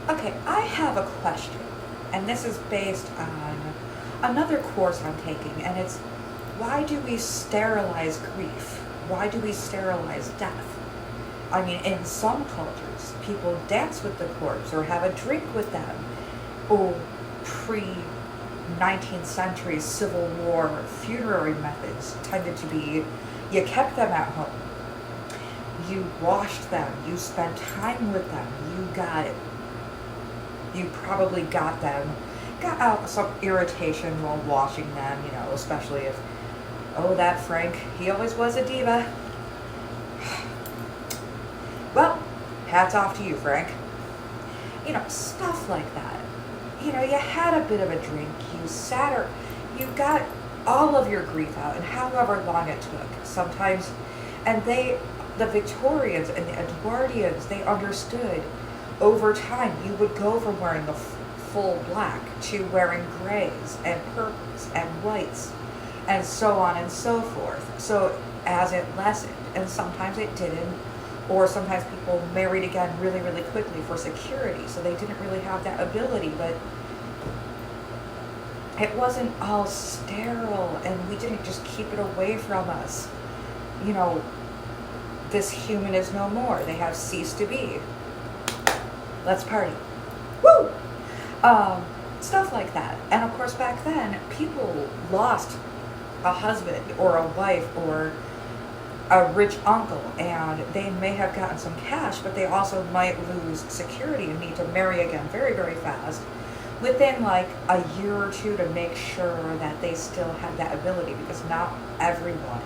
Okay, I have a question, and this is based on another course I'm taking, and it's why do we sterilize grief? Why do we sterilize death? I mean, in some cultures, people dance with the corpse or have a drink with them. Oh, pre 19th century Civil War funerary methods tended to be you kept them at home, you washed them, you spent time with them, you probably got out some irritation while washing them, especially if, oh, that Frank, he always was a diva. Well, hats off to you, Frank. Stuff like that. You had a bit of a drink, you got all of your grief out, and however long it took, sometimes, and the Victorians and the Edwardians, they understood over time you would go from wearing the full black to wearing grays and purples and whites and so on and so forth. So as it lessened, and sometimes it didn't, or sometimes people married again really, really quickly for security, so they didn't really have that ability, but it wasn't all sterile, and we didn't just keep it away from us. This human is no more. They have ceased to be. Let's party. Woo! Stuff like that. And of course, back then, people lost a husband or a wife or a rich uncle, and they may have gotten some cash, but they also might lose security and need to marry again very, very fast within like a year or two to make sure that they still had that ability, because not everyone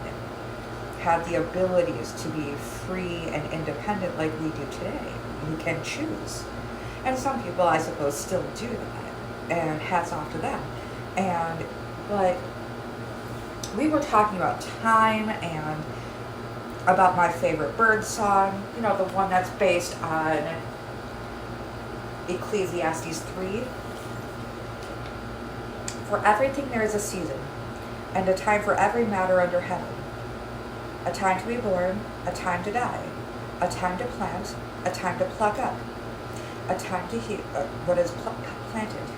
had the abilities to be free and independent like we do today. You can choose. And some people, I suppose, still do that, and hats off to them. But we were talking about time and about my favorite Byrds song, the one that's based on Ecclesiastes 3. For everything there is a season, and a time for every matter under heaven. A time to be born, a time to die, a time to plant, a time to pluck up, a time to heal what is planted,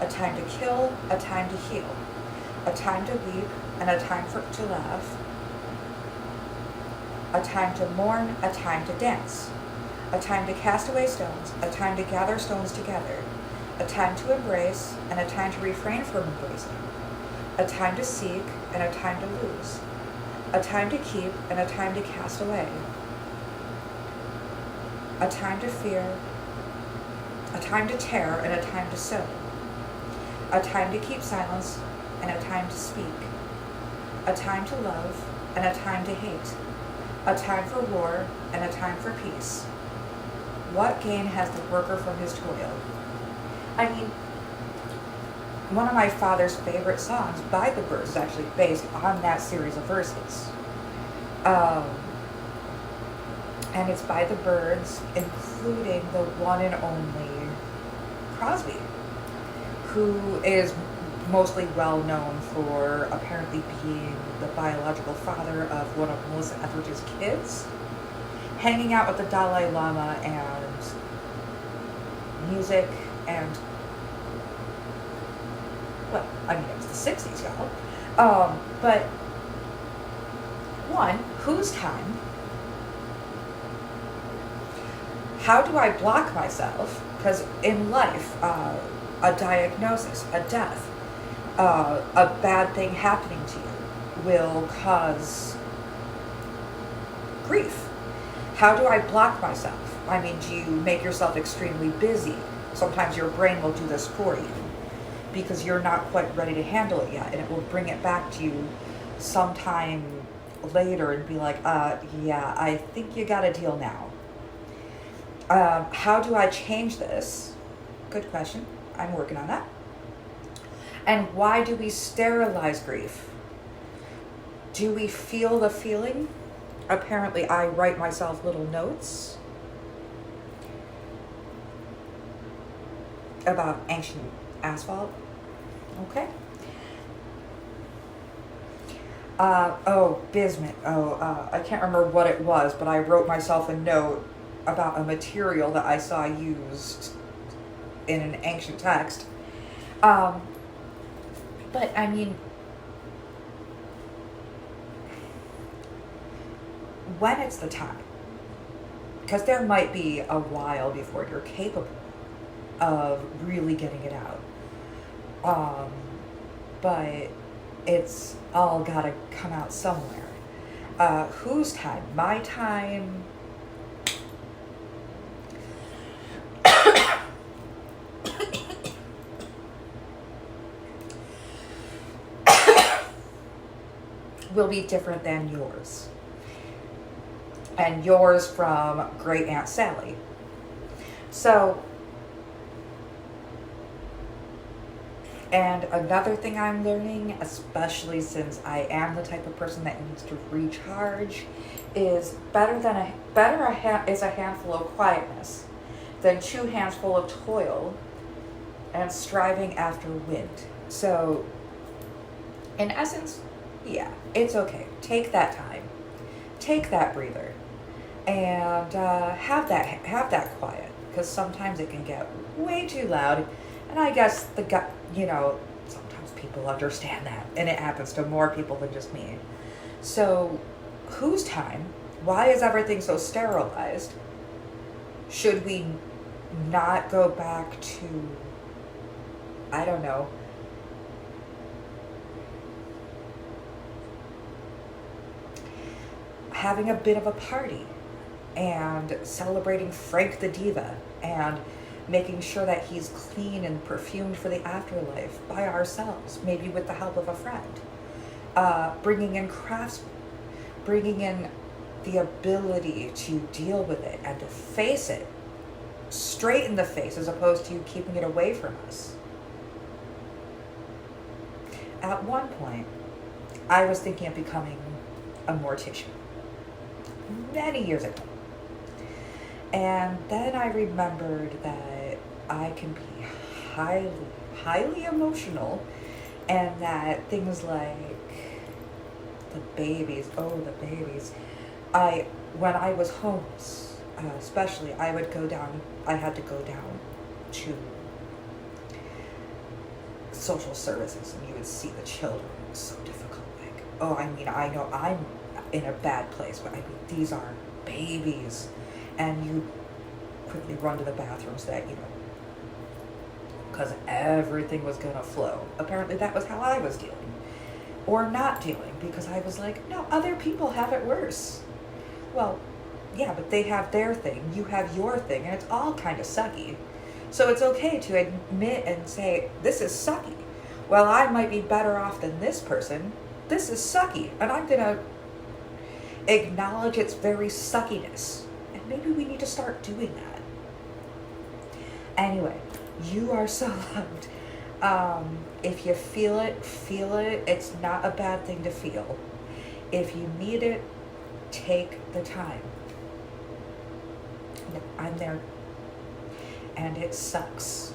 a time to kill, a time to heal, a time to weep, and a time to laugh, a time to mourn, a time to dance, a time to cast away stones, a time to gather stones together, a time to embrace, and a time to refrain from embracing, a time to seek, and a time to lose, a time to keep, and a time to cast away, a time to fear, a time to tear, and a time to sow, a time to keep silence, and a time to speak, a time to love, and a time to hate, a time for war, and a time for peace. What gain has the worker from his toil? I mean, one of my father's favorite songs by the Byrds is actually based on that series of verses. And it's by the Byrds, including the one and only Crosby, who is mostly well known for apparently being the biological father of one of Melissa Etheridge's kids, hanging out with the Dalai Lama and music and, well, I mean, it was the 60s, y'all. But one, whose time? How do I block myself? Because in life, a diagnosis, a death, a bad thing happening to you will cause grief. How do I block myself? I mean, do you make yourself extremely busy? Sometimes your brain will do this for you because you're not quite ready to handle it yet, and it will bring it back to you sometime later and be like, yeah, I think you got a deal now. How do I change this? Good question. I'm working on that. And why do we sterilize grief? Do we feel the feeling? Apparently, I write myself little notes about ancient asphalt. Okay. Bismuth. I can't remember what it was, but I wrote myself a note about a material that I saw used in an ancient text. But I mean, when it's the time, because there might be a while before you're capable of really getting it out. But it's all gotta come out somewhere. Whose time? My time. Will be different than yours. And yours from Great Aunt Sally. So, and another thing I'm learning, especially since I am the type of person that needs to recharge, is is a handful of quietness than 2 handful of toil and striving after wind. So, in essence, yeah, it's okay. Take that time, take that breather, and have that quiet, because sometimes it can get way too loud. And I guess sometimes people understand that, and it happens to more people than just me. So, whose time? Why is everything so sterilized? Should we not go back to, I don't know, having a bit of a party and celebrating Frank the Diva and making sure that he's clean and perfumed for the afterlife by ourselves, maybe with the help of a friend. Bringing in crafts, bringing in the ability to deal with it and to face it straight in the face, as opposed to keeping it away from us. At one point, I was thinking of becoming a mortician many years ago. And then I remembered that I can be highly, highly emotional, and that things like the babies, when I was homeless, especially, I had to go down to social services, and you would see the children. It was so difficult. I know I'm in a bad place, but these are babies. And you quickly run to the bathroom so that, because everything was going to flow. Apparently that was how I was dealing. Or not dealing, because I was like, no, other people have it worse. Well, yeah, but they have their thing, you have your thing, and it's all kind of sucky. So it's okay to admit and say, this is sucky. Well, I might be better off than this person. This is sucky, and I'm going to acknowledge its very suckiness. And maybe we need to start doing that. Anyway, you are so loved. If you feel it, feel it. It's not a bad thing to feel. If you need it, take the time. I'm there. And it sucks.